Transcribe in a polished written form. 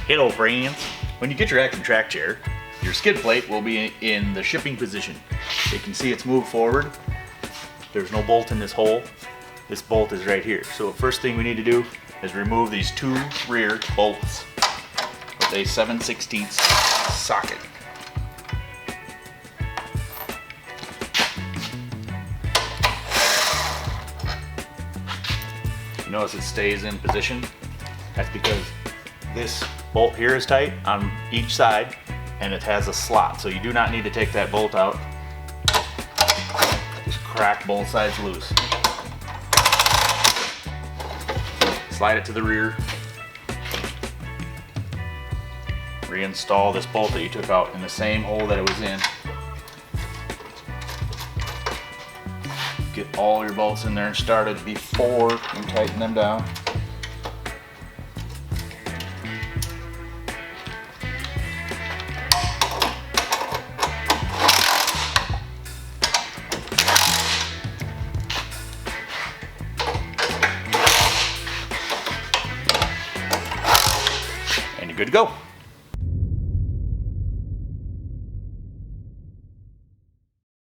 Hello friends! When you get your Action Trackchair, your skid plate will be in the shipping position. You can see it's moved forward. There's no bolt in this hole. This bolt is right here. So the first thing we need to do is remove these two rear bolts with a 7/16 socket. You notice it stays in position. That's because this bolt here is tight on each side and it has a slot, so you do not need to take that bolt out. Just crack both sides loose. Slide it to the rear. Reinstall this bolt that you took out in the same hole that it was in. Get all your bolts in there and started before you tighten them down. And you're good to go.